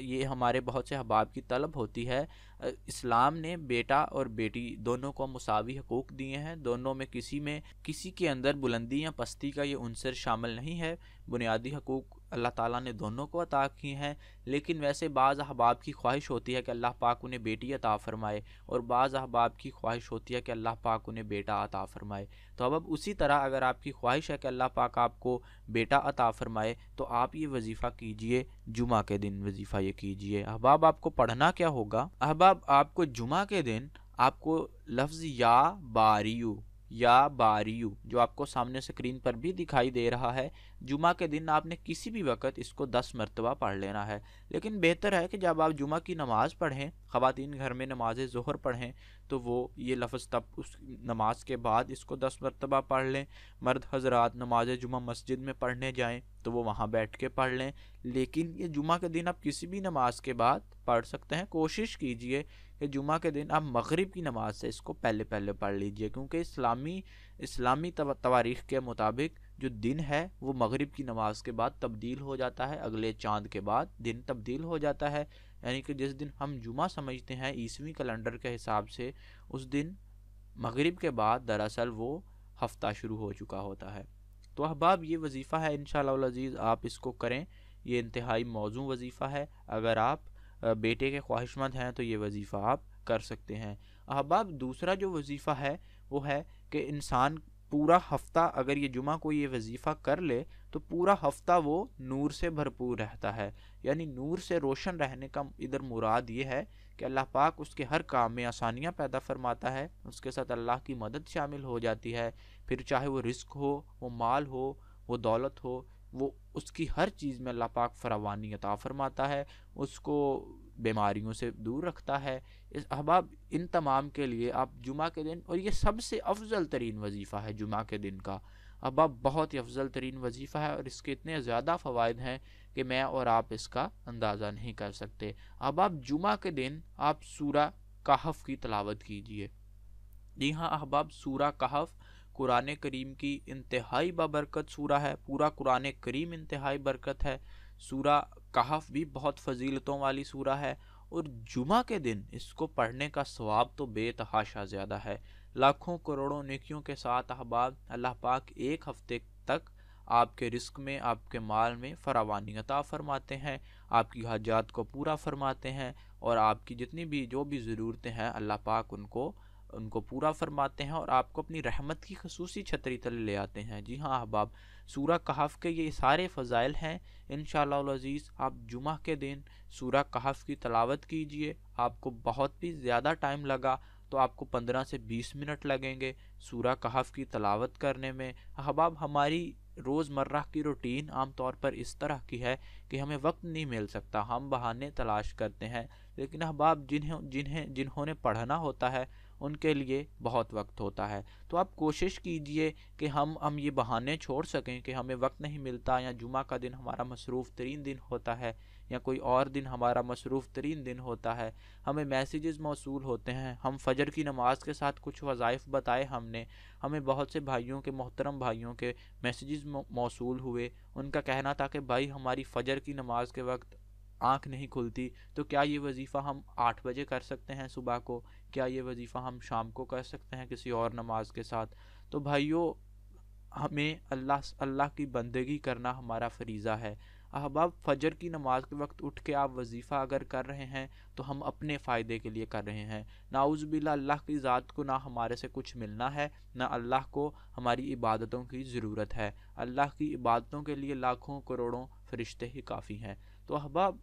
یہ ہمارے بہت سے احباب کی طلب ہوتی ہے۔ اسلام نے بیٹا اور بیٹی دونوں کو مساوی حقوق دیے ہیں، دونوں میں کسی کے اندر بلندی یا پستی کا یہ عنصر شامل نہیں ہے۔ بنیادی حقوق اللہ تعالیٰ نے دونوں کو عطا کی ہیں، لیکن ویسے بعض احباب کی خواہش ہوتی ہے کہ اللہ پاک انہیں بیٹی عطا فرمائے، اور بعض احباب کی خواہش ہوتی ہے کہ اللہ پاک انہیں بیٹا عطا فرمائے۔ تو اب اسی طرح اگر آپ کی خواہش ہے کہ اللہ پاک آپ کو بیٹا عطا فرمائے تو آپ یہ وظیفہ کیجئے، جمعہ کے دن وظیفہ یہ کیجئے۔ احباب آپ کو پڑھنا کیا ہوگا؟ احباب آپ کو جمعہ کے دن آپ کو لفظ یا باریو جو آپ کو سامنے سکرین پر بھی دکھائی دے رہا ہے، جمعہ کے دن آپ نے کسی بھی وقت اس کو 10 مرتبہ پڑھ لینا ہے۔ لیکن بہتر ہے کہ جب آپ جمعہ کی نماز پڑھیں، خواتین گھر میں نماز ظہر پڑھیں تو وہ یہ لفظ تب اس نماز کے بعد اس کو 10 مرتبہ پڑھ لیں۔ مرد حضرات نماز جمعہ مسجد میں پڑھنے جائیں تو وہ وہاں بیٹھ کے پڑھ لیں، لیکن یہ جمعہ کے دن آپ کسی بھی نماز کے بعد پڑھ سکتے ہیں۔ کوشش کیجئے کہ جمعہ کے دن آپ مغرب کی نماز سے اس کو پہلے پڑھ لیجئے، کیونکہ اسلامی تواریخ کے مطابق جو دن ہے وہ مغرب کی نماز کے بعد تبدیل ہو جاتا ہے، اگلے چاند کے بعد دن تبدیل ہو جاتا ہے، یعنی کہ جس دن ہم جمعہ سمجھتے ہیں عیسوی کیلنڈر کے حساب سے، اس دن مغرب کے بعد دراصل وہ ہفتہ شروع ہو چکا ہوتا ہے۔ تو احباب یہ وظیفہ ہے، انشاءاللہ العزیز آپ اس کو کریں، یہ انتہائی موزوں وظیفہ ہے۔ اگر آپ بیٹے کے خواہش مند ہیں تو یہ وظیفہ آپ کر سکتے ہیں۔ احباب دوسرا جو وظیفہ ہے وہ ہے کہ انسان پورا ہفتہ اگر یہ جمعہ کو یہ وظیفہ کر لے تو پورا ہفتہ وہ نور سے بھرپور رہتا ہے، یعنی نور سے روشن رہنے کا ادھر مراد یہ ہے کہ اللہ پاک اس کے ہر کام میں آسانیاں پیدا فرماتا ہے، اس کے ساتھ اللہ کی مدد شامل ہو جاتی ہے، پھر چاہے وہ رزق ہو، وہ مال ہو، وہ دولت ہو، وہ اس کی ہر چیز میں اللہ پاک فراوانی عطا فرماتا ہے، اس کو بیماریوں سے دور رکھتا ہے۔ اس احباب ان تمام کے لیے آپ جمعہ کے دن، اور یہ سب سے افضل ترین وظیفہ ہے جمعہ کے دن کا، احباب بہت ہی افضل ترین وظیفہ ہے، اور اس کے اتنے زیادہ فوائد ہیں کہ میں اور آپ اس کا اندازہ نہیں کر سکتے۔ احباب جمعہ کے دن آپ سورہ کہف کی تلاوت کیجئے۔ جی ہاں احباب، سورہ کہف قرآن کریم کی انتہائی بابرکت سورہ ہے، پورا قرآن کریم انتہائی برکت ہے، سورہ کہف بھی بہت فضیلتوں والی سورہ ہے، اور جمعہ کے دن اس کو پڑھنے کا ثواب تو بے تحاشا زیادہ ہے، لاکھوں کروڑوں نیکیوں کے ساتھ احباب اللہ پاک ایک ہفتے تک آپ کے رزق میں، آپ کے مال میں فراوانی عطا فرماتے ہیں، آپ کی حاجات کو پورا فرماتے ہیں، اور آپ کی جتنی بھی جو بھی ضرورتیں ہیں اللہ پاک ان کو پورا فرماتے ہیں، اور آپ کو اپنی رحمت کی خصوصی چھتری تلے لے آتے ہیں۔ جی ہاں احباب، سورہ کہف کے یہ سارے فضائل ہیں۔ انشاءاللہ العزیز آپ جمعہ کے دن سورہ کہف کی تلاوت کیجئے، آپ کو بہت بھی زیادہ ٹائم لگا تو آپ کو 15 سے 20 منٹ لگیں گے سورہ کہف کی تلاوت کرنے میں۔ احباب ہماری روزمرہ کی روٹین عام طور پر اس طرح کی ہے کہ ہمیں وقت نہیں مل سکتا، ہم بہانے تلاش کرتے ہیں، لیکن احباب جنہوں نے پڑھنا ہوتا ہے ان کے لیے بہت وقت ہوتا ہے۔ تو آپ کوشش کیجئے کہ ہم یہ بہانے چھوڑ سکیں کہ ہمیں وقت نہیں ملتا، یا جمعہ کا دن ہمارا مصروف ترین دن ہوتا ہے، یا کوئی اور دن ہمارا مصروف ترین دن ہوتا ہے، ہمیں میسیجز موصول ہوتے ہیں، ہم فجر کی نماز کے ساتھ کچھ وظائف بتائے ہمیں بہت سے بھائیوں کے، محترم بھائیوں کے میسیجز موصول ہوئے، ان کا کہنا تھا کہ بھائی ہماری فجر کی نماز کے وقت آنکھ نہیں کھلتی، تو کیا یہ وظیفہ ہم 8 بجے کر سکتے ہیں صبح کو؟ کیا یہ وظیفہ ہم شام کو کر سکتے ہیں کسی اور نماز کے ساتھ؟ تو بھائیوں، ہمیں اللہ کی بندگی کرنا ہمارا فریضہ ہے۔ احباب فجر کی نماز کے وقت اٹھ کے آپ وظیفہ اگر کر رہے ہیں تو ہم اپنے فائدے کے لیے کر رہے ہیں، نعوذ باللہ اللہ کی ذات کو نہ ہمارے سے کچھ ملنا ہے، نہ اللہ کو ہماری عبادتوں کی ضرورت ہے، اللہ کی عبادتوں کے لیے لاکھوں کروڑوں فرشتے ہی کافی ہیں۔ تو احباب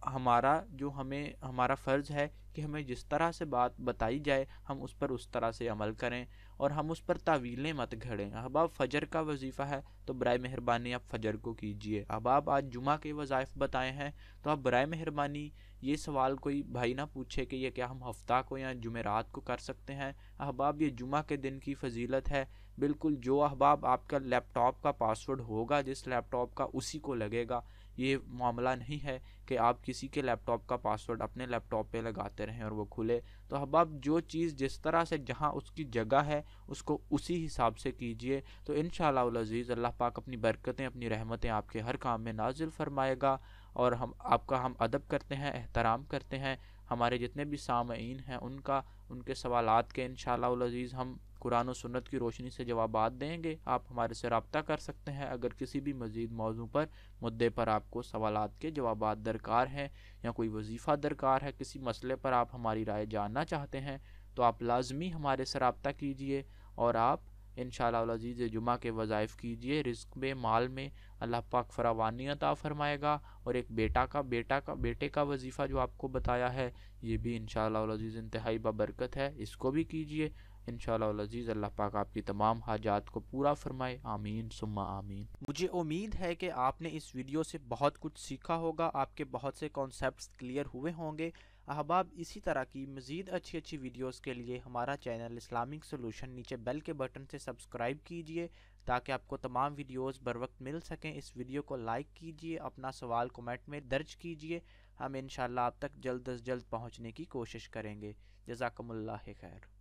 ہمارا فرض ہے کہ ہمیں جس طرح سے بات بتائی جائے ہم اس پر اس طرح سے عمل کریں، اور ہم اس پر تعویلیں مت گھڑیں۔ احباب فجر کا وظیفہ ہے تو برائے مہربانی آپ فجر کو کیجئے۔ احباب آج جمعہ کے وظائف بتائے ہیں تو آپ برائے مہربانی یہ سوال کوئی بھائی نہ پوچھے کہ یہ کیا ہم ہفتہ کو یا جمعرات کو کر سکتے ہیں۔ احباب یہ جمعہ کے دن کی فضیلت ہے، بالکل جو احباب آپ کا لیپ ٹاپ کا پاسورڈ ہوگا جس لیپ ٹاپ کا اسی کو لگے گا، یہ معاملہ نہیں ہے کہ آپ کسی کے لیپ ٹاپ کا پاسورڈ اپنے لیپ ٹاپ پہ لگاتے رہیں اور وہ کھلے۔ تو احباب جو چیز جس طرح سے جہاں اس کی جگہ ہے اس کو اسی حساب سے کیجئے، تو انشاءاللہ العزیز اللہ پاک اپنی برکتیں، اپنی رحمتیں آپ کے ہر کام میں نازل فرمائے گا، اور ہم ادب کرتے ہیں، احترام کرتے ہیں۔ ہمارے جتنے بھی سامعین ہیں ان کے سوالات کے انشاءاللہ العزیز ہم قرآن و سنت کی روشنی سے جوابات دیں گے۔ آپ ہمارے سے رابطہ کر سکتے ہیں اگر کسی بھی مزید موضوع پر، مدعے پر آپ کو سوالات کے جوابات درکار ہیں، یا کوئی وظیفہ درکار ہے، کسی مسئلے پر آپ ہماری رائے جاننا چاہتے ہیں، تو آپ لازمی ہمارے سے رابطہ کیجئے، اور آپ انشاءاللہ العزیز جمعہ کے وظائف کیجئے۔ رزق میں، مال میں اللہ پاک فراوانی عطا فرمائے گا، اور ایک بیٹے کا وظیفہ جو آپ کو بتایا ہے، یہ بھی انشاءاللہ العزیز انتہائی بابرکت ہے، اس کو بھی کیجئے انشاءاللہ العزیز۔ اللہ پاک آپ کی تمام حاجات کو پورا فرمائے، آمین ثم آمین۔ مجھے امید ہے کہ آپ نے اس ویڈیو سے بہت کچھ سیکھا ہوگا، آپ کے بہت سے کانسیپٹس کلیئر ہوئے ہوں گے۔ احباب، اسی طرح کی مزید اچھی ویڈیوز کے لیے ہمارا چینل اسلامک سولوشن نیچے بیل کے بٹن سے سبسکرائب کیجئے تاکہ آپ کو تمام ویڈیوز بر وقت مل سکیں۔ اس ویڈیو کو لائک کیجئے، اپنا سوال کومنٹ میں درج کیجئے، ہم انشاءاللہ آپ تک جلد از جلد پہنچنے کی کوشش کریں گے۔ جزاکم اللہ خیر۔